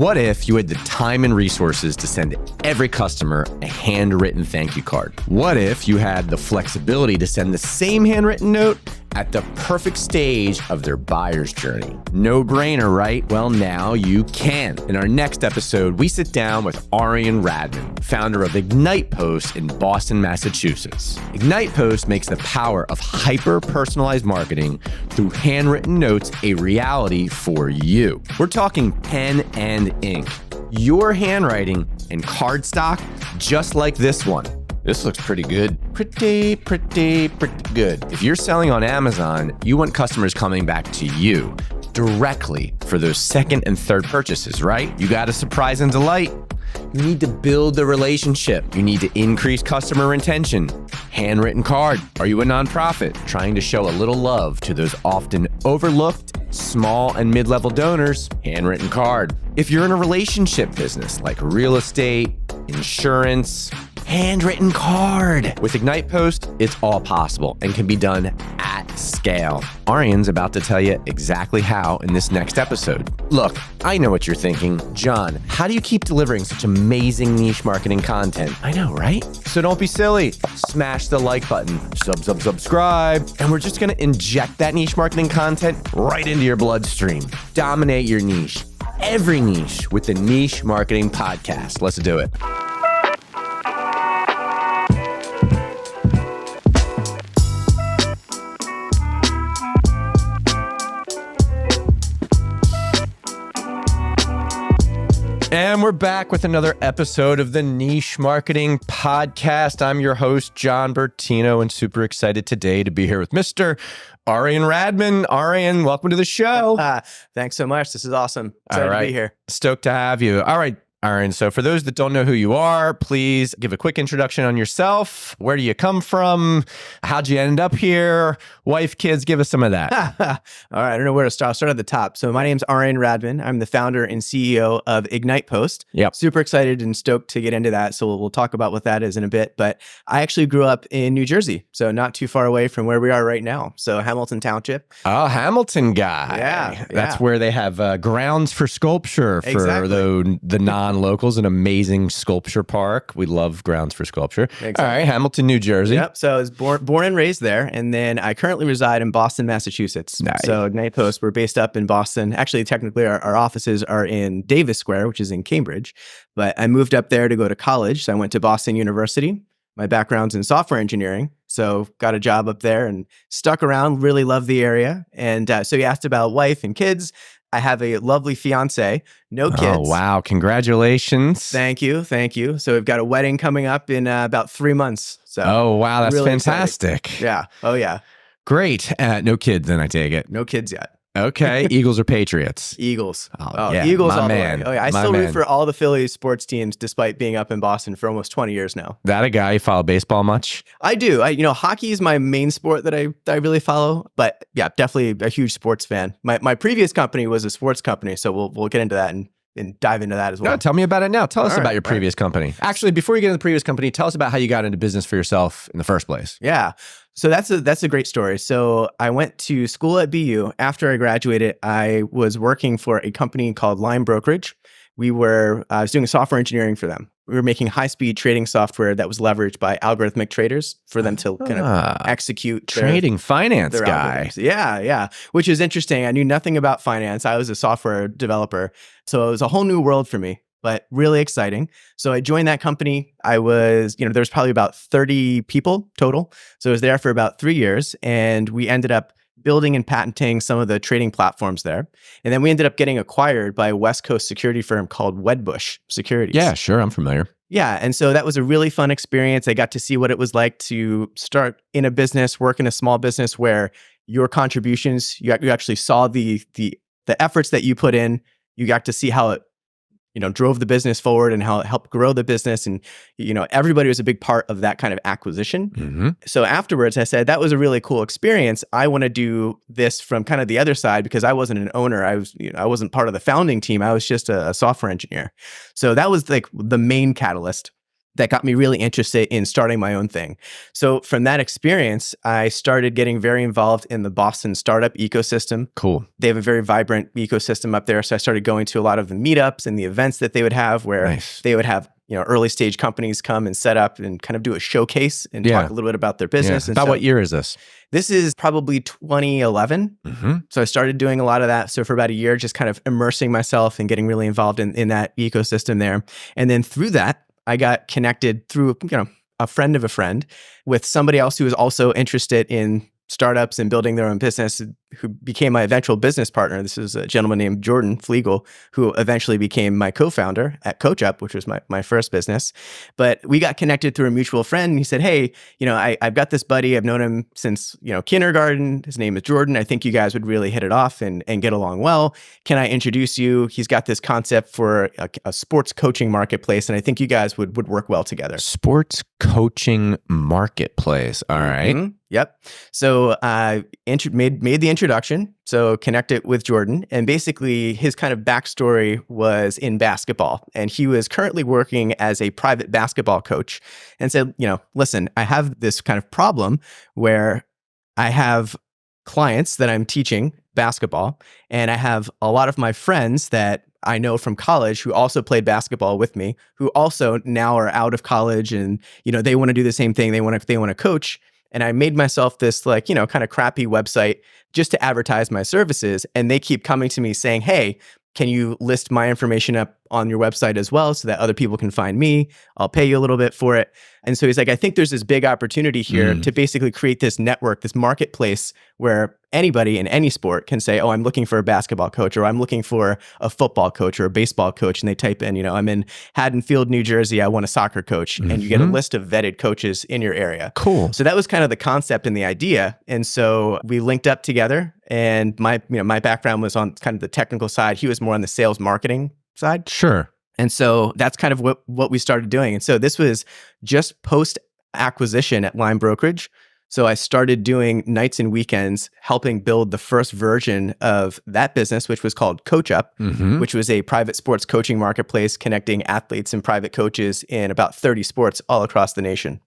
What if you had the time and resources to send every customer a handwritten thank you card? What if you had the flexibility to send the same handwritten note at the perfect stage of their buyer's journey? No brainer, right? Well, now you can. In our next episode, we sit down with Arian Radmand, founder of IgnitePOST in Boston, Massachusetts. IgnitePOST makes the power of hyper-personalized marketing through handwritten notes a reality for you. We're talking pen and ink, your handwriting and cardstock, just like this one. This looks pretty good. Pretty good. If you're selling on Amazon, you want customers coming back to you directly for those second and third purchases, right? You got to surprise and delight. You need to build the relationship. You need to increase customer retention. Handwritten card. Are you a nonprofit trying to show a little love to those often overlooked small and mid-level donors? Handwritten card. If you're in a relationship business like real estate, insurance, handwritten card. With IgnitePOST, it's all possible and can be done at scale. Arian's about to tell you exactly how in this next episode. Look, I know what you're thinking. John, how do you keep delivering such amazing niche marketing content? I know, right? So don't be silly. Smash the like button, subscribe, and we're just going to inject that niche marketing content right into your bloodstream. Dominate your niche. Every niche with the Niche Marketing Podcast. Let's do it. And we're back with another episode of the Niche Marketing Podcast. I'm your host, John Bertino, and super excited today to be here with Mr. Arian Radmand. Arian, welcome to the show. Thanks so much. This is awesome. Excited to be here. Stoked to have you. All right, Arian. So for those that don't know who you are, please give a quick introduction on yourself. Where do you come from? How'd you end up here? Wife, kids, give us some of that. All right. I don't know where to start. I'll start at the top. So my name's Arian Radmand. I'm the founder and CEO of IgnitePOST. Yep. Super excited and stoked to get into that. So we'll talk about what that is in a bit. But I actually grew up in New Jersey, so not too far away from where we are right now. So Hamilton Township. Oh, Hamilton guy. Yeah. That's where they have grounds for sculpture for the non-locals, an amazing sculpture park. We love grounds for sculpture. Exactly. All right, Hamilton, New Jersey. Yep. So I was born and raised there. And then I currently reside in Boston, Massachusetts. Nice. So IgnitePOST, we're based up in Boston. Actually, technically, our offices are in Davis Square, which is in Cambridge. But I moved up there to go to college. So I went to Boston University. My background's in software engineering. So got a job up there and stuck around, really love the area. And so you asked about wife and kids. I have a lovely fiance, no kids. Oh, wow. Congratulations. Thank you. Thank you. So we've got a wedding coming up in about 3 months. So oh, wow. That's really fantastic. Exciting. Yeah. Oh, yeah. Great. No kids, then I take it. No kids yet. Okay. Eagles or Patriots? Eagles. Oh, yeah. Eagles My all man. the way. Oh, yeah. I My still man. root for all the Phillies sports teams despite being up in Boston for almost 20 years now. That a guy? You follow baseball much? I do. Hockey is my main sport that I really follow. But yeah, definitely a huge sports fan. My previous company was a sports company, so we'll get into that and dive into that as well. No, tell me about it now. Tell us All about right, your previous company. Actually, before you get into the previous company, tell us about how you got into business for yourself in the first place. Yeah. So that's a great story. So I went to school at BU. After I graduated, I was working for a company called Lime Brokerage. I was doing software engineering for them. We were making high-speed trading software that was leveraged by algorithmic traders for them to kind of execute trading finance their guy. algorithms. Yeah. Which is interesting. I knew nothing about finance. I was a software developer. So it was a whole new world for me, but really exciting. So I joined that company. I was, there was probably about 30 people total. So I was there for about 3 years, and we ended up building and patenting some of the trading platforms there. And then we ended up getting acquired by a West Coast security firm called Wedbush Securities. Yeah, sure. I'm familiar. Yeah. And so that was a really fun experience. I got to see what it was like to start in a business, work in a small business where your contributions, you actually saw the efforts that you put in. You got to see how it drove the business forward and how it helped grow the business. And, everybody was a big part of that kind of acquisition. Mm-hmm. So afterwards, I said, that was a really cool experience. I want to do this from kind of the other side because I wasn't an owner. I wasn't part of the founding team. I was just a software engineer. So that was like the main catalyst. that got me really interested in starting my own thing. So from that experience, I started getting very involved in the Boston startup ecosystem. Cool. They have a very vibrant ecosystem up there. So I started going to a lot of the meetups and the events that they would have where they would have early stage companies come and set up and kind of do a showcase and talk a little bit about their business. And what year is this? This is probably 2011. So I started doing a lot of that. So for about a year, just kind of immersing myself and getting really involved in that ecosystem there. And then through that, I got connected through, a friend of a friend with somebody else who was also interested in startups and building their own business, who became my eventual business partner. This is a gentleman named Jordan Flegel, who eventually became my co-founder at CoachUp, which was my first business. But we got connected through a mutual friend. And he said, hey, I've got this buddy. I've known him since, kindergarten. His name is Jordan. I think you guys would really hit it off and get along well. Can I introduce you? He's got this concept for a sports coaching marketplace. And I think you guys would work well together. Sports coaching marketplace. All right. Yep. So I made the introduction, so connected with Jordan. And basically his kind of backstory was in basketball. And he was currently working as a private basketball coach and said, listen, I have this kind of problem where I have clients that I'm teaching basketball, and I have a lot of my friends that I know from college who also played basketball with me, who also now are out of college and, they want to do the same thing. They want to coach. And I made myself this kind of crappy website just to advertise my services. And they keep coming to me saying, hey, can you list my information up on your website as well so that other people can find me? I'll pay you a little bit for it. And so he's like, I think there's this big opportunity here to basically create this network, this marketplace where anybody in any sport can say, oh, I'm looking for a basketball coach, or I'm looking for a football coach or a baseball coach. And they type in, I'm in Haddonfield, New Jersey. I want a soccer coach. And you get a list of vetted coaches in your area. Cool. So that was kind of the concept and the idea. And so we linked up together, and my background was on kind of the technical side. He was more on the sales marketing side. Sure. And so that's kind of what we started doing. And so this was just post-acquisition at Lime Brokerage. So I started doing nights and weekends, helping build the first version of that business, which was called CoachUp, which was a private sports coaching marketplace connecting athletes and private coaches in about 30 sports all across the nation.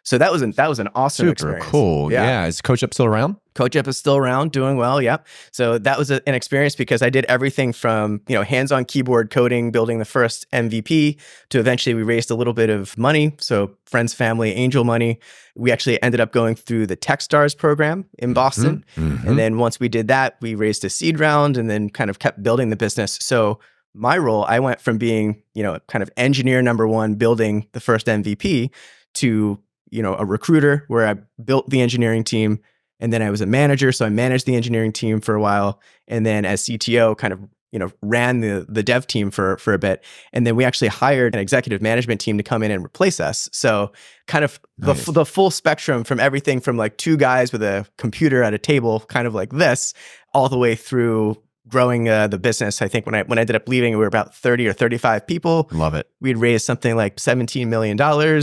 So that was an awesome experience. Super cool. Yeah. Is CoachUp still around? CoachUp is still around, doing well. Yep. So that was an experience because I did everything from, hands-on keyboard coding, building the first MVP, to eventually we raised a little bit of money. So friends, family, angel money. We actually ended up going through the TechStars program in Boston. And then once we did that, we raised a seed round and then kind of kept building the business. So my role, I went from being, kind of engineer number one, building the first MVP, to a recruiter where I built the engineering team. And then I was a manager. So I managed the engineering team for a while. And then as CTO, kind of, ran the dev team for a bit. And then we actually hired an executive management team to come in and replace us. So kind of the full spectrum, from everything from like two guys with a computer at a table, kind of like this, all the way through growing the business. I think when I ended up leaving, we were about 30 or 35 people. Love it. We'd raised something like $17 million.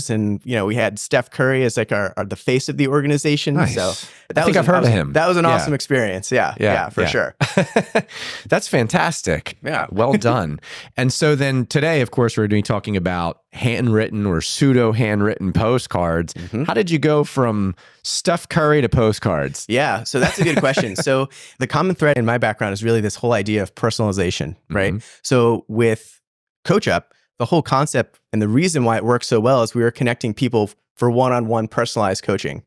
And, we had Steph Curry as like the face of the organization. Nice. So I think I've heard of him. That was an awesome experience. Yeah, for sure. That's fantastic. Yeah. Well done. And so then today, of course, we're talking about handwritten or pseudo handwritten postcards. How did you go from Steph Curry to postcards? Yeah, so that's a good question. So the common thread in my background is really this whole idea of personalization, right? So with CoachUp, the whole concept and the reason why it works so well is we were connecting people for one-on-one personalized coaching.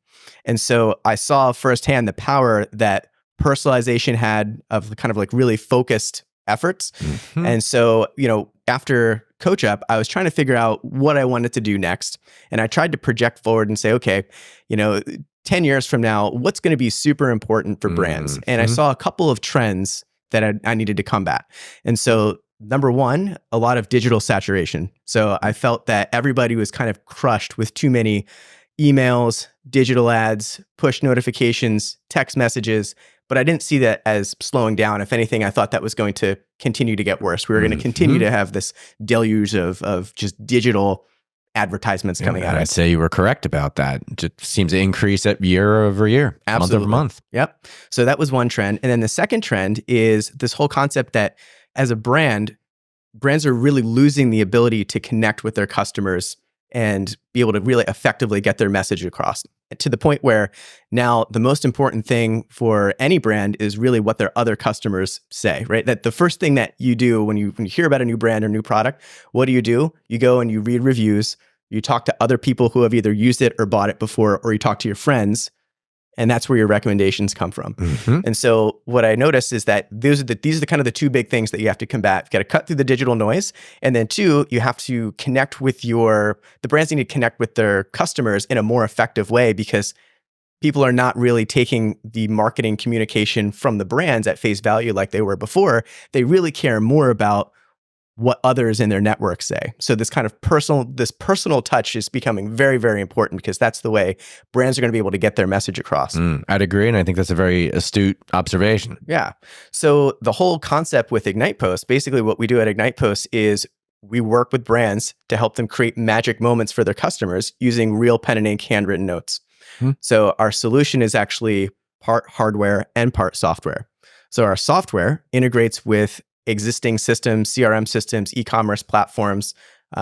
And so I saw firsthand the power that personalization had of kind of like really focused efforts. And so, after CoachUp, I was trying to figure out what I wanted to do next. And I tried to project forward and say, okay, 10 years from now, what's going to be super important for brands? And I saw a couple of trends that I needed to combat. And so number one, a lot of digital saturation. So I felt that everybody was kind of crushed with too many emails, digital ads, push notifications, text messages. But I didn't see that as slowing down. If anything, I thought that was going to continue to get worse. We were going to continue to have this deluge of just digital advertisements coming out. I'd say you were correct about that. It just seems to increase year over year, month over month. Yep. So that was one trend. And then the second trend is this whole concept that as a brand, brands are really losing the ability to connect with their customers and be able to really effectively get their message across, to the point where now the most important thing for any brand is really what their other customers say, right? That the first thing that you do when you hear about a new brand or new product, what do? You go and you read reviews, you talk to other people who have either used it or bought it before, or you talk to your friends. And that's where your recommendations come from. And so what I noticed is that these are the kind of the two big things that you have to combat. You got to cut through the digital noise. And then two, you have to connect with the brands need to connect with their customers in a more effective way, because people are not really taking the marketing communication from the brands at face value like they were before. They really care more about what others in their network say. So this kind of personal touch is becoming very, very important, because that's the way brands are going to be able to get their message across. I'd agree. And I think that's a very astute observation. Yeah. So the whole concept with IgnitePOST, basically what we do at IgnitePOST is we work with brands to help them create magic moments for their customers using real pen and ink handwritten notes. So our solution is actually part hardware and part software. So our software integrates with existing systems, CRM systems, e-commerce platforms,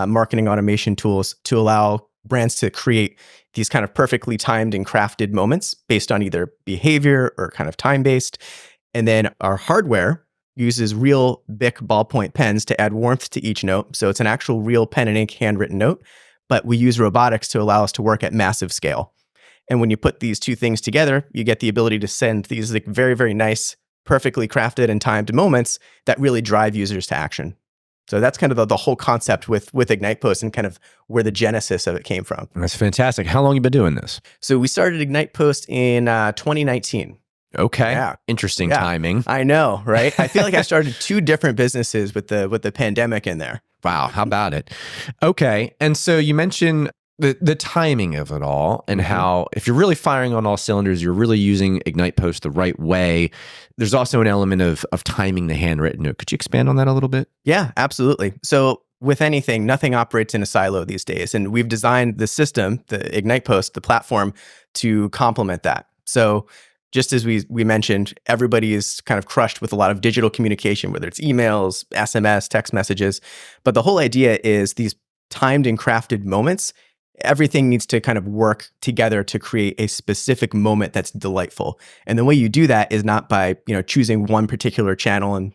marketing automation tools to allow brands to create these kind of perfectly timed and crafted moments based on either behavior or kind of time-based. And then our hardware uses real Bic ballpoint pens to add warmth to each note. So it's an actual real pen and ink handwritten note, but we use robotics to allow us to work at massive scale. And when you put these two things together, you get the ability to send these like very, very nice, perfectly crafted and timed moments that really drive users to action. So that's kind of the whole concept with IgnitePOST and kind of where the genesis of it came from. That's fantastic. How long have you been doing this? So we started IgnitePOST in 2019. Okay. Yeah. Interesting timing. I know, right? I feel like I started two different businesses with the pandemic in there. Wow. How about it? Okay. And so you mentioned the timing of it all, and how if you're really firing on all cylinders, you're really using IgnitePOST the right way. There's also an element of timing the handwritten note. Could you expand on that a little bit? Yeah, absolutely. So with anything, nothing operates in a silo these days. And we've designed the system, the IgnitePOST, the platform, to complement that. So just as we mentioned, everybody is kind of crushed with a lot of digital communication, whether it's emails, SMS, text messages. But the whole idea is these timed and crafted moments, everything needs to kind of work together to create a specific moment that's delightful. And the way you do that is not by, choosing one particular channel and,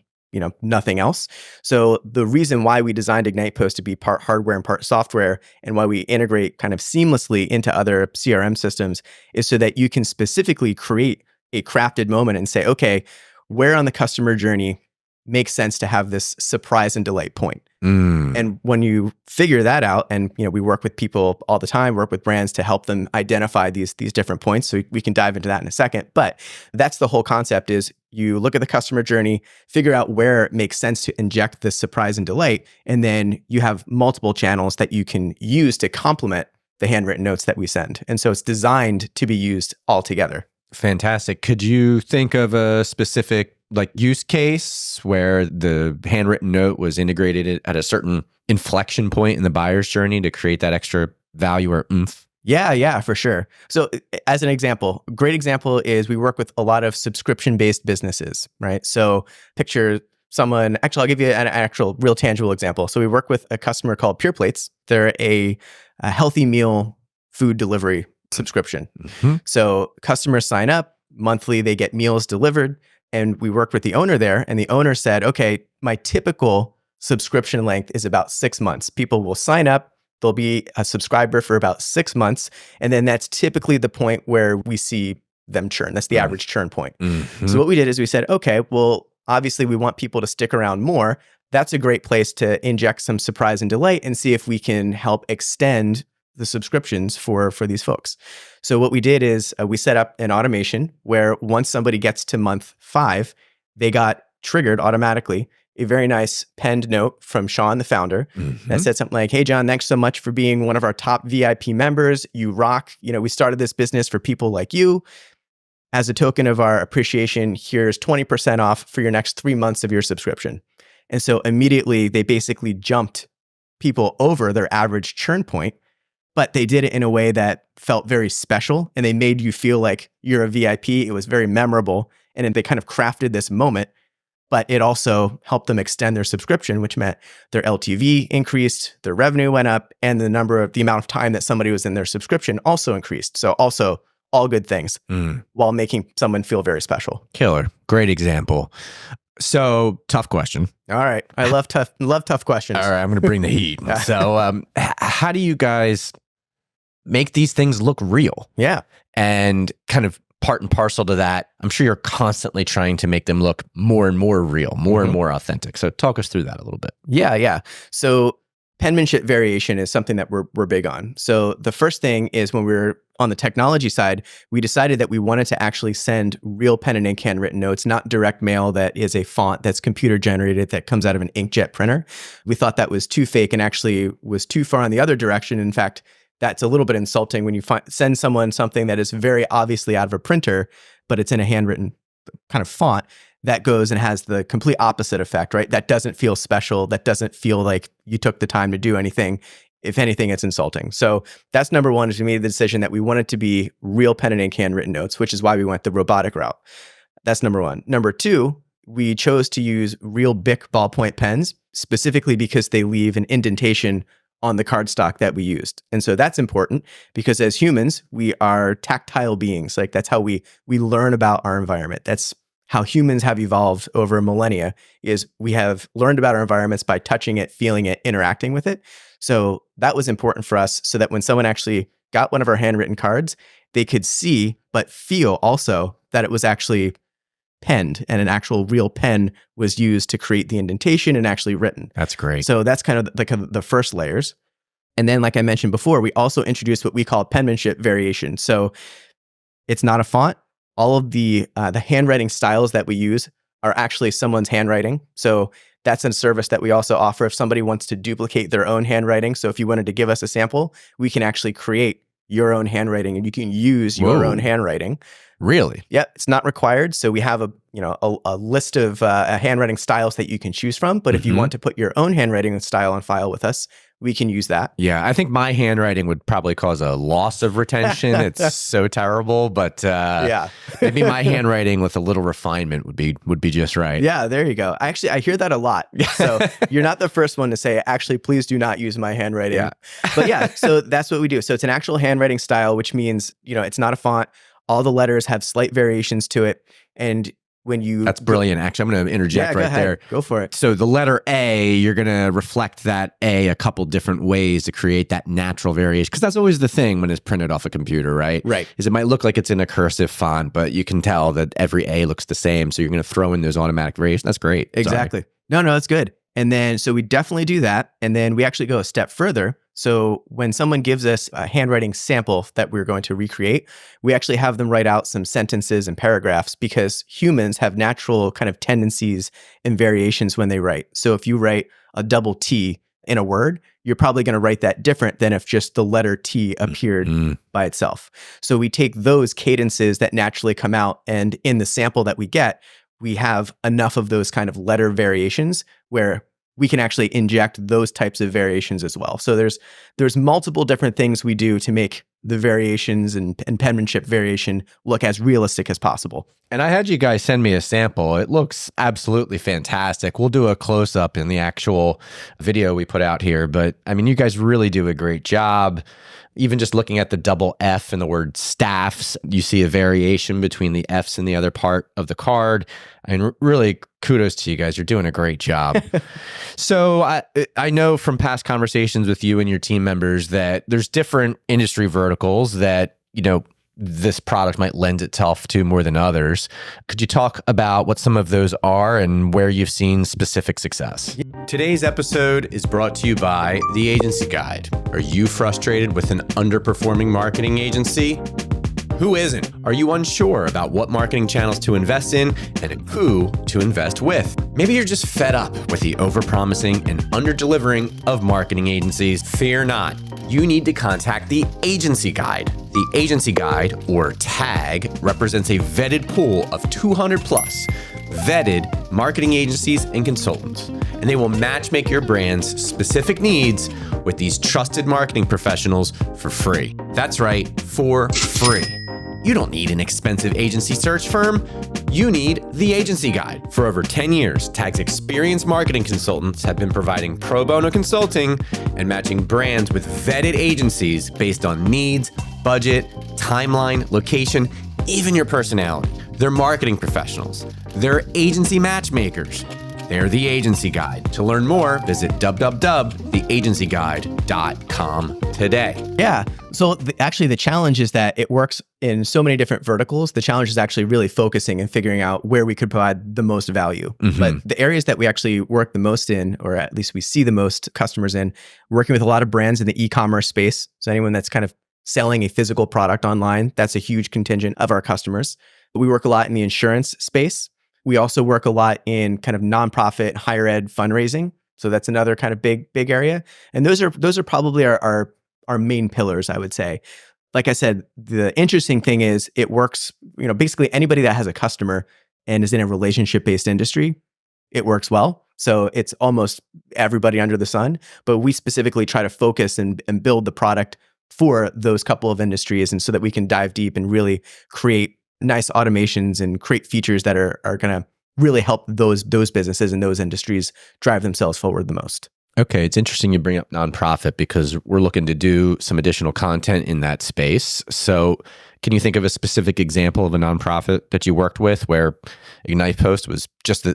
nothing else. So the reason why we designed IgnitePOST to be part hardware and part software, and why we integrate kind of seamlessly into other CRM systems, is so that you can specifically create a crafted moment and say, okay, where on the customer journey makes sense to have this surprise and delight point. And when you figure that out, and we work with people all the time, work with brands to help them identify these different points. So we can dive into that in a second. But that's the whole concept: is you look at the customer journey, figure out where it makes sense to inject this surprise and delight, and then you have multiple channels that you can use to complement the handwritten notes that we send. And so it's designed to be used all together. Fantastic. Could you think of a specific use case where the handwritten note was integrated at a certain inflection point in the buyer's journey to create that extra value or oomph? Yeah, for sure. So as an example, great example is we work with a lot of subscription-based businesses, right? So picture someone, actually, I'll give you an actual real tangible example. So we work with a customer called Pure Plates. They're a healthy meal food delivery subscription. So customers sign up monthly, they get meals delivered. And we worked with the owner there, and the owner said, okay, my typical subscription length is about 6 months. People will sign up, they'll be a subscriber for about 6 months, and then that's typically the point where we see them churn. That's the average churn point. So what we did is we said, okay, well, obviously we want people to stick around more. That's a great place to inject some surprise and delight and see if we can help extend the subscriptions for these folks. So what we did is we set up an automation where once somebody gets to month 5, they got triggered automatically a very nice penned note from Sean, the founder, that said something like, hey, John, thanks so much for being one of our top VIP members. You rock. We started this business for people like you. As a token of our appreciation, here's 20% off for your next 3 months of your subscription. And so immediately they basically jumped people over their average churn point, but they did it in a way that felt very special, and they made you feel like you're a VIP. It was very memorable. And then they kind of crafted this moment, but it also helped them extend their subscription, which meant their LTV increased, their revenue went up, and the amount of time that somebody was in their subscription also increased. So also all good things while making someone feel very special. Killer. Great example. So tough question. All right. I love tough questions. All right. I'm going to bring the heat. So how do you guys make these things look real? Yeah. And kind of part and parcel to that, I'm sure you're constantly trying to make them look more and more real, more and more authentic. So talk us through that a little bit. Yeah. So penmanship variation is something that we're big on. So the first thing is when we were on the technology side, we decided that we wanted to actually send real pen and ink handwritten notes, not direct mail that is a font that's computer generated that comes out of an inkjet printer. We thought that was too fake and actually was too far in the other direction. In fact, that's a little bit insulting when you send someone something that is very obviously out of a printer, but it's in a handwritten kind of font that goes and has the complete opposite effect, right? That doesn't feel special. That doesn't feel like you took the time to do anything. If anything, it's insulting. So that's number one, is we made the decision that we wanted to be real pen and ink handwritten notes, which is why we went the robotic route. That's number one. Number two, we chose to use real Bic ballpoint pens, specifically because they leave an indentation on the cardstock that we used. And so that's important because as humans, we are tactile beings. Like that's how we learn about our environment. That's how humans have evolved over millennia, is we have learned about our environments by touching it, feeling it, interacting with it. So that was important for us so that when someone actually got one of our handwritten cards, they could see, but feel also that it was actually penned and an actual real pen was used to create the indentation and actually written. That's great. So that's kind of the first layers. And then, like I mentioned before, we also introduced what we call penmanship variation. So it's not a font. All of the handwriting styles that we use are actually someone's handwriting. So that's a service that we also offer if somebody wants to duplicate their own handwriting. So if you wanted to give us a sample, we can actually create your own handwriting and you can use your own handwriting. Really? Yeah, it's not required. So we have a list of handwriting styles that you can choose from. But if you want to put your own handwriting style on file with us, we can use that. Yeah, I think my handwriting would probably cause a loss of retention. It's so terrible, but yeah, maybe my handwriting with a little refinement would be just right. Yeah, there you go. I hear that a lot. So you're not the first one to say, actually, please do not use my handwriting. Yeah. But yeah, so that's what we do. So it's an actual handwriting style, which means, it's not a font. All the letters have slight variations to it. And when you... That's brilliant. Actually, I'm going to interject right there. Go for it. So the letter A, you're going to reflect that A a couple different ways to create that natural variation. Because that's always the thing when it's printed off a computer, right? Right. Is it might look like it's in a cursive font, but you can tell that every A looks the same. So you're going to throw in those automatic variations. That's great. Exactly. Sorry. No, that's good. And then, so we definitely do that. And then we actually go a step further. So when someone gives us a handwriting sample that we're going to recreate, we actually have them write out some sentences and paragraphs because humans have natural kind of tendencies and variations when they write. So if you write a double T in a word, you're probably going to write that different than if just the letter T appeared by itself. So we take those cadences that naturally come out, and in the sample that we get, we have enough of those kind of letter variations where we can actually inject those types of variations as well. So there's multiple different things we do to make the variations and penmanship variation look as realistic as possible. And I had you guys send me a sample. It looks absolutely fantastic. We'll do a close-up in the actual video we put out here. But I mean, you guys really do a great job. Even just looking at the double F in the word staffs, you see a variation between the Fs and the other part of the card. And really, kudos to you guys. You're doing a great job. So I know from past conversations with you and your team members that there's different industry verticals that, this product might lend itself to more than others. Could you talk about what some of those are and where you've seen specific success? Today's episode is brought to you by The Agency Guide. Are you frustrated with an underperforming marketing agency? Who isn't? Are you unsure about what marketing channels to invest in and who to invest with? Maybe you're just fed up with the overpromising and underdelivering of marketing agencies. Fear not. You need to contact The Agency Guide. The Agency Guide, or TAG, represents a vetted pool of 200 plus vetted marketing agencies and consultants, and they will matchmake your brand's specific needs with these trusted marketing professionals for free. That's right, for free. You don't need an expensive agency search firm. you need the Agency Guide. For over 10 years, TAG's experienced marketing consultants have been providing pro bono consulting and matching brands with vetted agencies based on needs, budget, timeline, location, even your personality. They're marketing professionals. They're agency matchmakers. They're the Agency Guide. To learn more, visit www.theagencyguide.com today. Yeah. So actually, the challenge is that it works in so many different verticals. The challenge is actually really focusing and figuring out where we could provide the most value. But the areas that we actually work the most in, or at least we see the most customers in, working with a lot of brands in the e-commerce space. So anyone that's kind of selling a physical product online, that's a huge contingent of our customers. We work a lot in the insurance space. We also work a lot in kind of nonprofit higher ed fundraising. So that's another kind of big area. And those are probably our main pillars, I would say. Like I said, the interesting thing is it works, basically anybody that has a customer and is in a relationship-based industry, it works well. So it's almost everybody under the sun, but we specifically try to focus and build the product for those couple of industries, and so that we can dive deep and really create nice automations and create features that are going to really help those businesses and those industries drive themselves forward the most. Okay, it's interesting you bring up nonprofit because we're looking to do some additional content in that space. So can you think of a specific example of a nonprofit that you worked with where IgnitePOST was just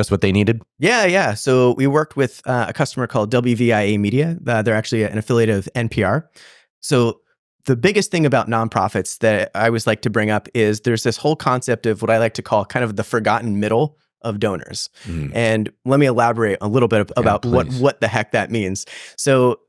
what they needed? Yeah. So we worked with a customer called WVIAMedia. They're actually an affiliate of NPR. So the biggest thing about nonprofits that I always like to bring up is there's this whole concept of what I like to call kind of the forgotten middle of donors. And let me elaborate a little bit about what the heck that means. So,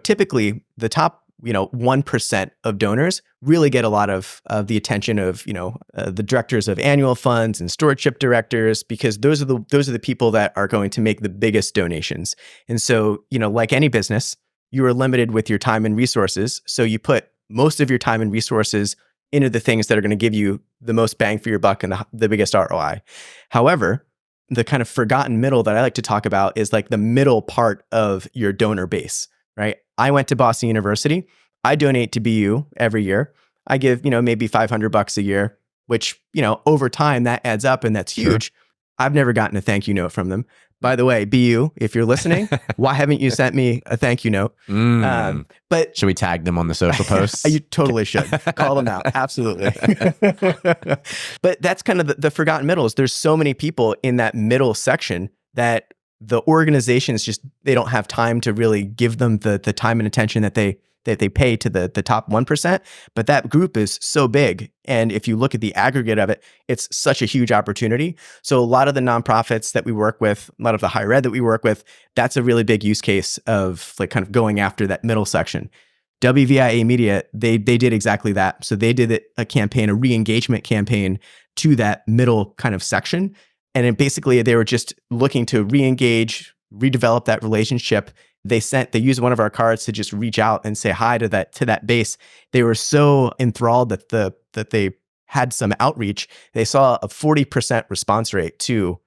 typically the top, 1% of donors really get a lot of the attention of, the directors of annual funds and stewardship directors, because those are the people that are going to make the biggest donations. And so, like any business, you are limited with your time and resources. So you put most of your time and resources into the things that are going to give you the most bang for your buck and the biggest ROI. However, the kind of forgotten middle that I like to talk about is like the middle part of your donor base, right? I went to Boston University. I donate to BU every year. I give, maybe $500 a year, which, over time that adds up and that's huge. Sure. I've never gotten a thank you note from them. By the way, BU, if you're listening, why haven't you sent me a thank you note? But should we tag them on the social posts? You totally should. Call them out. Absolutely. But that's kind of the forgotten middles. There's so many people in that middle section that the organizations they don't have time to really give them the time and attention that they pay to the top 1%. But that group is so big. And if you look at the aggregate of it, it's such a huge opportunity. So a lot of the nonprofits that we work with, a lot of the higher ed that we work with, that's a really big use case of like kind of going after that middle section. WVIAMedia, they did exactly that. So they did a campaign, a re-engagement campaign to that middle kind of section. And then basically they were just looking to re-engage, redevelop that relationship. They used one of our cards to just reach out and say hi to that base. They were so enthralled that they had some outreach. They saw a 40% response rate to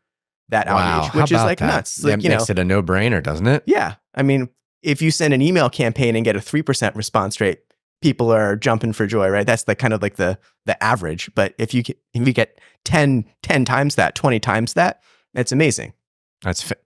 that outreach, which is like that? Nuts. That makes it a no-brainer, doesn't it? Yeah. I mean, if you send an email campaign and get a 3% response rate, people are jumping for joy, right? That's the kind of like the average. But if you get 10 times that, 20 times that, it's amazing.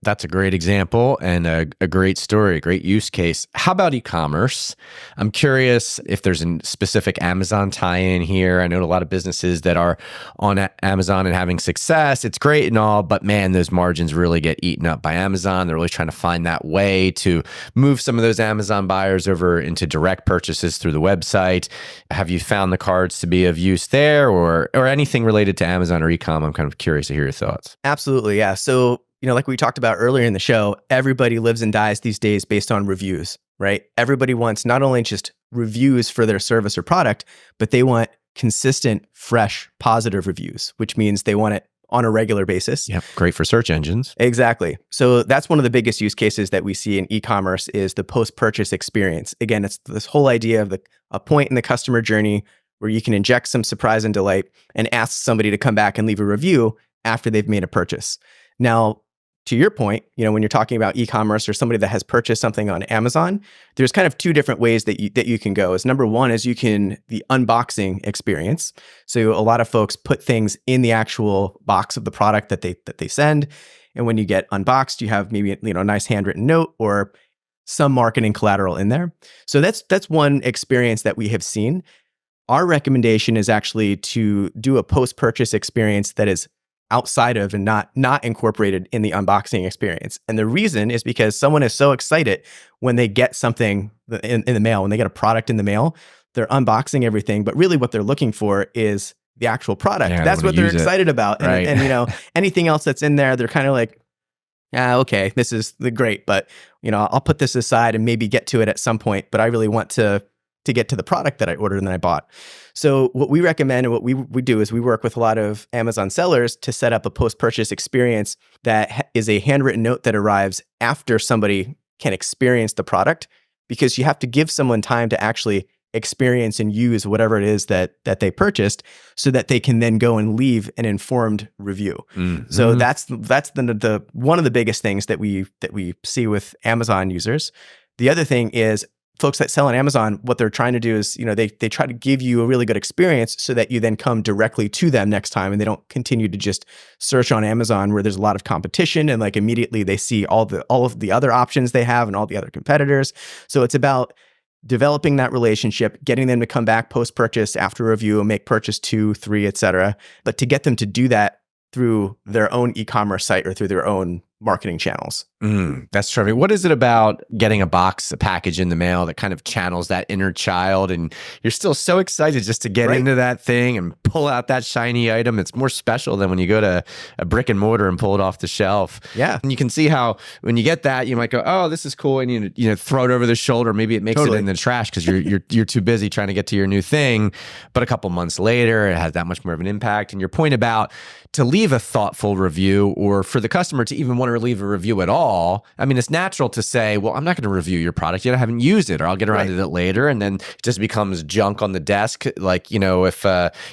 That's a great example and a great story, a great use case. How about e-commerce? I'm curious if there's a specific Amazon tie-in here. I know a lot of businesses that are on Amazon and having success. It's great and all, but man, those margins really get eaten up by Amazon. They're really trying to find that way to move some of those Amazon buyers over into direct purchases through the website. Have you found the cards to be of use there or anything related to Amazon or e-com? I'm kind of curious to hear your thoughts. Absolutely, yeah. So like we talked about earlier in the show, everybody lives and dies these days based on reviews, right? Everybody wants not only just reviews for their service or product, but they want consistent, fresh, positive reviews, which means they want it on a regular basis. Yep, great for search engines. Exactly. So that's one of the biggest use cases that we see in e-commerce is the post-purchase experience. Again, it's this whole idea of a point in the customer journey where you can inject some surprise and delight and ask somebody to come back and leave a review after they've made a purchase. Now, to your point, when you're talking about e-commerce or somebody that has purchased something on Amazon, there's kind of two different ways that you can go. Is number one is the unboxing experience. So a lot of folks put things in the actual box of the product that they send, and when you get unboxed, you have maybe a nice handwritten note or some marketing collateral in there. So that's one experience that we have seen. Our recommendation is actually to do a post-purchase experience that is outside of and not incorporated in the unboxing experience. And the reason is because someone is so excited when they get something in the mail, when they get a product in the mail, they're unboxing everything, but really what they're looking for is the actual product. Yeah, that's what they're excited about. Right. And anything else that's in there, they're kind of like, okay, this is great, but I'll put this aside and maybe get to it at some point, but I really want to get to the product that I ordered and that I bought. So what we recommend and what we do is we work with a lot of Amazon sellers to set up a post-purchase experience that is a handwritten note that arrives after somebody can experience the product, because you have to give someone time to actually experience and use whatever it is that they purchased, so that they can then go and leave an informed review. Mm-hmm. So that's the one of the biggest things that we see with Amazon users. The other thing is, folks that sell on Amazon, what they're trying to do is, they try to give you a really good experience so that you then come directly to them next time, and they don't continue to just search on Amazon where there's a lot of competition and like immediately they see all of the other options they have and all the other competitors. So it's about developing that relationship, getting them to come back post-purchase after review and make purchase 2, 3, etc. But to get them to do that through their own e-commerce site or through their own marketing channels. That's terrific. What is it about getting a package in the mail that kind of channels that inner child, and you're still so excited just to get into that thing and pull out that shiny item? It's more special than when you go to a brick and mortar and pull it off the shelf. Yeah. And you can see how when you get that, you might go, oh, this is cool. And you throw it over the shoulder. Maybe it makes it in the trash because you're too busy trying to get to your new thing. But a couple months later, it has that much more of an impact. And your point about to leave a thoughtful review, or for the customer to even want to leave a review at all, I mean, it's natural to say, well, I'm not going to review your product yet. I haven't used it, or I'll get around to it later. And then it just becomes junk on the desk. Like, if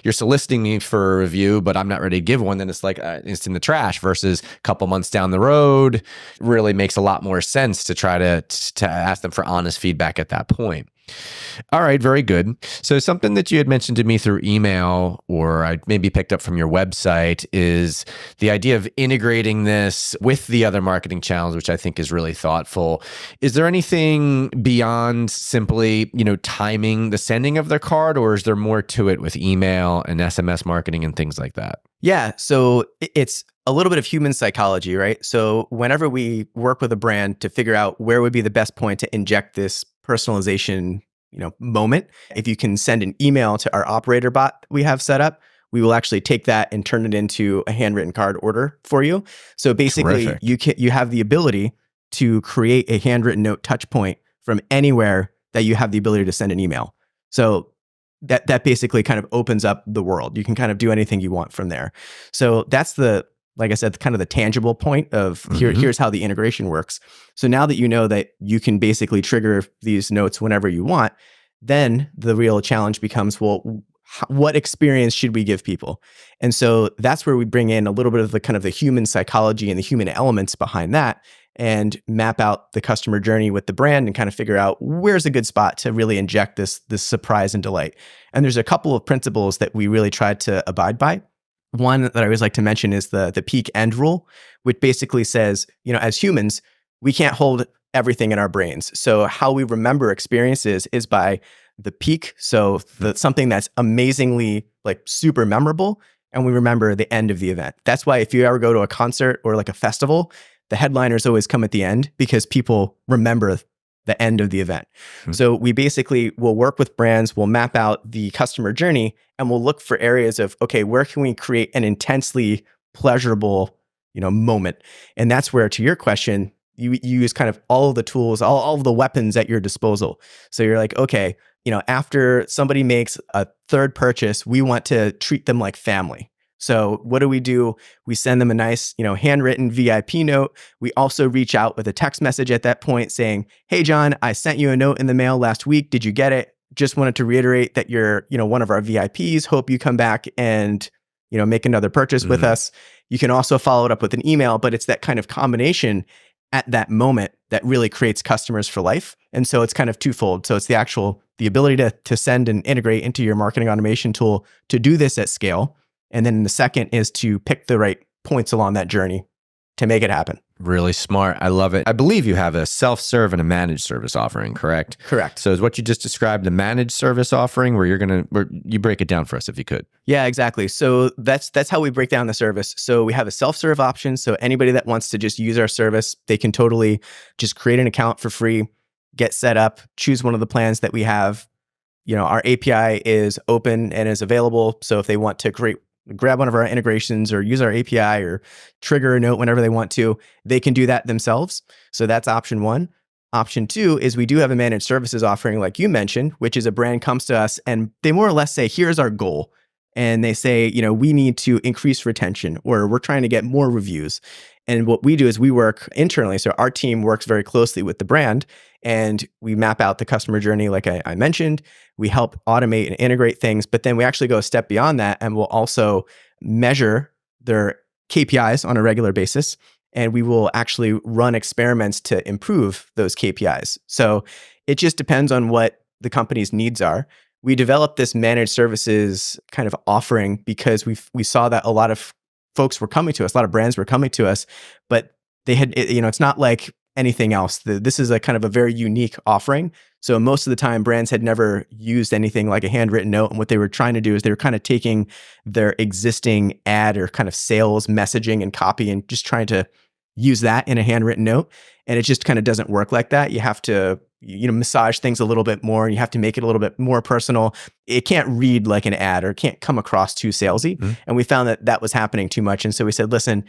you're soliciting me for a review, but I'm not ready to give one, then it's like it's in the trash, versus a couple months down the road really makes a lot more sense to try to ask them for honest feedback at that point. All right, very good. So something that you had mentioned to me through email, or I maybe picked up from your website, is the idea of integrating this with the other marketing channels, which I think is really thoughtful. Is there anything beyond simply, timing the sending of the card, or is there more to it with email and SMS marketing and things like that? Yeah, so it's a little bit of human psychology, right? So whenever we work with a brand to figure out where would be the best point to inject this personalization, moment, if you can send an email to our operator bot we have set up, we will actually take that and turn it into a handwritten card order for you. So basically, you have the ability to create a handwritten note touch point from anywhere that you have the ability to send an email. So that basically kind of opens up the world. You can kind of do anything you want from there. So that's like I said, kind of the tangible point of here's how the integration works. So now that you know that you can basically trigger these notes whenever you want, then the real challenge becomes, well, what experience should we give people? And so that's where we bring in a little bit of the kind of the human psychology and the human elements behind that, and map out the customer journey with the brand and kind of figure out where's a good spot to really inject this surprise and delight. And there's a couple of principles that we really try to abide by. One that I always like to mention is the peak end rule, which basically says, as humans, we can't hold everything in our brains. So how we remember experiences is by the peak. So something that's amazingly super memorable, and we remember the end of the event. That's why if you ever go to a concert or like a festival, the headliners always come at the end, because people remember the end of the event. Mm-hmm. So we basically will work with brands, we'll map out the customer journey, and we'll look for areas of, okay, where can we create an intensely pleasurable, moment? And that's where, to your question, you use kind of all of the tools, all of the weapons at your disposal. So you're like, okay, after somebody makes a third purchase, we want to treat them like family. So what do? We send them a nice, handwritten VIP note. We also reach out with a text message at that point saying, hey, John, I sent you a note in the mail last week. Did you get it? Just wanted to reiterate that you're, one of our VIPs. Hope you come back and make another purchase with us. You can also follow it up with an email, but it's that kind of combination at that moment that really creates customers for life. And so it's kind of twofold. So it's the ability to send and integrate into your marketing automation tool to do this at scale. And then the second is to pick the right points along that journey to make it happen. Really smart. I love it. I believe you have a self-serve and a managed service offering, correct? Correct. So is what you just described the managed service offering where you break it down for us if you could. Yeah, exactly. So that's how we break down the service. So we have a self-serve option. So anybody that wants to just use our service, they can totally just create an account for free, get set up, choose one of the plans that we have. Our API is open and is available. So if they want to grab one of our integrations or use our API or trigger a note whenever they want to, they can do that themselves. So that's option one. Option two is we do have a managed services offering, like you mentioned, which is a brand comes to us and they more or less say, here's our goal. And they say, we need to increase retention or we're trying to get more reviews. And what we do is we work internally. So our team works very closely with the brand and we map out the customer journey, like I mentioned. We help automate and integrate things, but then we actually go a step beyond that and we'll also measure their KPIs on a regular basis. And we will actually run experiments to improve those KPIs. So it just depends on what the company's needs are. We developed this managed services kind of offering because we saw that a lot of folks were coming to us, a lot of brands were coming to us, but they had, it's not like anything else. This is a kind of a very unique offering. So most of the time, brands had never used anything like a handwritten note. And what they were trying to do is they were kind of taking their existing ad or kind of sales messaging and copy and just trying to use that in a handwritten note. And it just kind of doesn't work like that. You have to, massage things a little bit more. You have to make it a little bit more personal. It can't read like an ad or it can't come across too salesy. And we found that was happening too much. And so we said, listen,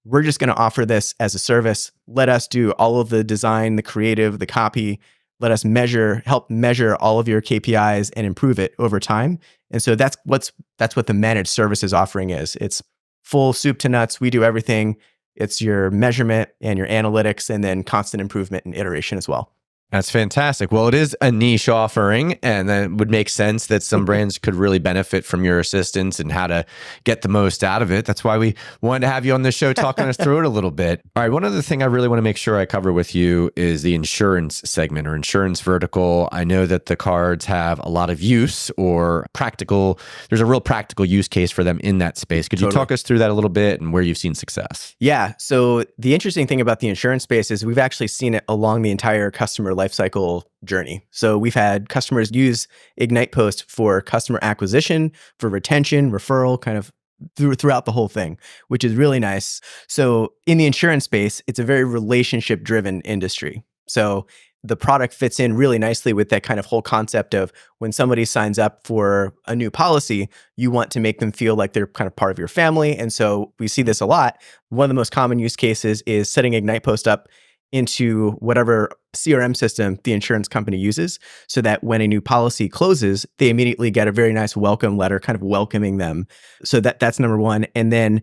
we're just going to offer this as a service. Let us do all of the design, the creative, the copy. Let us help measure all of your KPIs and improve it over time. And so that's what the managed services offering is. It's full soup to nuts. We do everything. It's your measurement and your analytics and then constant improvement and iteration as well. That's fantastic. Well, it is a niche offering, and it would make sense that some brands could really benefit from your assistance and how to get the most out of it. That's why we wanted to have you on the show talking us through it a little bit. All right, one other thing I really want to make sure I cover with you is the insurance segment or insurance vertical. I know that the cards have a lot of use or there's a real practical use case for them in that space. Could you talk us through that a little bit and where you've seen success? Yeah. So the interesting thing about the insurance space is we've actually seen it along the entire customer lifecycle journey. So we've had customers use IgnitePOST for customer acquisition, for retention, referral, kind of throughout the whole thing, which is really nice. So in the insurance space, it's a very relationship-driven industry. So the product fits in really nicely with that kind of whole concept of when somebody signs up for a new policy, you want to make them feel like they're kind of part of your family. And so we see this a lot. One of the most common use cases is setting IgnitePOST up into whatever CRM system the insurance company uses so that when a new policy closes, they immediately get a very nice welcome letter kind of welcoming them. So that's number one. And then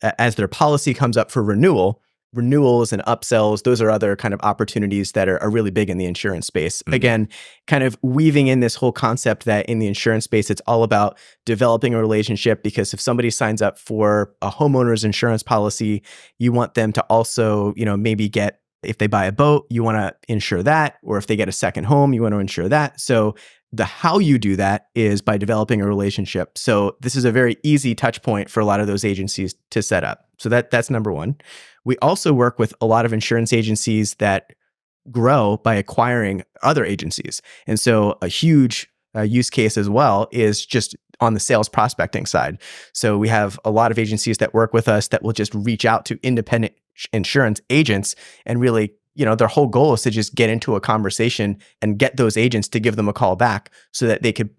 as their policy comes up for renewals and upsells, those are other kind of opportunities that are really big in the insurance space. Again, kind of weaving in this whole concept that in the insurance space, it's all about developing a relationship, because if somebody signs up for a homeowner's insurance policy, you want them to also, maybe get, if they buy a boat, you want to insure that, or if they get a second home, you want to insure that. So how you do that is by developing a relationship. So this is a very easy touch point for a lot of those agencies to set up. So that's number one. We also work with a lot of insurance agencies that grow by acquiring other agencies. And so a huge use case as well is just on the sales prospecting side. So we have a lot of agencies that work with us that will just reach out to independent insurance agents and really, their whole goal is to just get into a conversation and get those agents to give them a call back so that they could,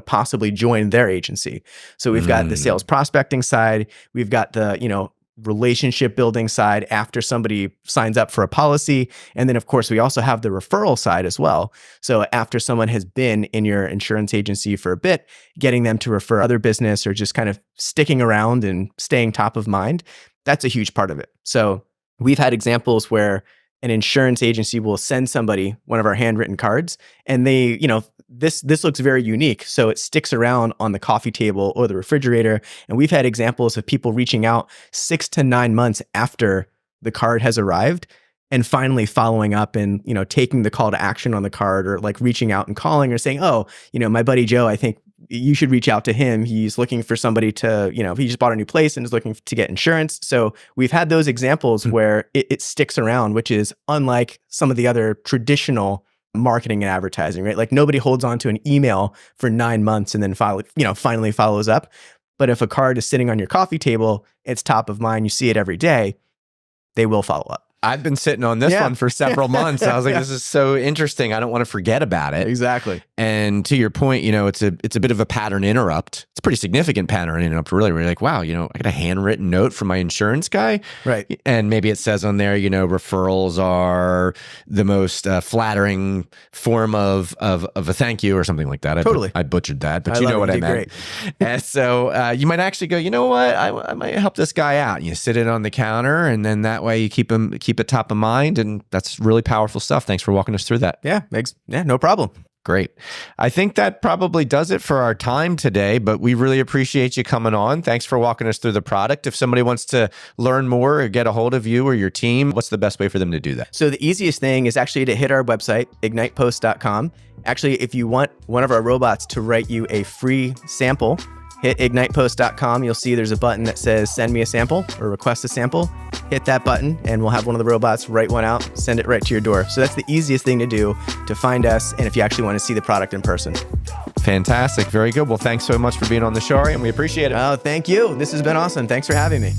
possibly join their agency. So we've got the sales prospecting side. We've got the, relationship building side after somebody signs up for a policy. And then of course, we also have the referral side as well. So after someone has been in your insurance agency for a bit, getting them to refer other business or just kind of sticking around and staying top of mind, that's a huge part of it. So we've had examples where an insurance agency will send somebody one of our handwritten cards, and they, this looks very unique. So it sticks around on the coffee table or the refrigerator. And we've had examples of people reaching out 6 to 9 months after the card has arrived and finally following up and, taking the call to action on the card, or like reaching out and calling or saying, oh, my buddy Joe, I think you should reach out to him. He's looking for somebody to, he just bought a new place and is looking to get insurance. So we've had those examples where it sticks around, which is unlike some of the other traditional marketing and advertising, right? Like nobody holds on to an email for 9 months and then finally follows up. But if a card is sitting on your coffee table, it's top of mind, you see it every day, they will follow up. I've been sitting on this one for several months. I was like, this is so interesting. I don't want to forget about it. Exactly. And to your point, it's a bit of a pattern interrupt. It's a pretty significant pattern interrupt, really. Where you're like, wow, I got a handwritten note from my insurance guy. Right. And maybe it says on there, referrals are the most flattering form of a thank you or something like that. I butchered that, but you know what I meant. Great. And so you might actually go, you know what? I might help this guy out. And you sit it on the counter, and then that way you keep it top of mind, and that's really powerful stuff. Thanks for walking us through that. Yeah, no problem. Great. I think that probably does it for our time today, but we really appreciate you coming on. Thanks for walking us through the product. If somebody wants to learn more or get a hold of you or your team, what's the best way for them to do that? So the easiest thing is actually to hit our website, ignitepost.com. Actually, if you want one of our robots to write you a free sample, hit ignitepost.com. You'll see there's a button that says send me a sample or request a sample. Hit that button and we'll have one of the robots write one out, send it right to your door. So that's the easiest thing to do to find us, and if you actually want to see the product in person. Fantastic. Very good. Well, thanks so much for being on the show, and we appreciate it. Oh, thank you. This has been awesome. Thanks for having me.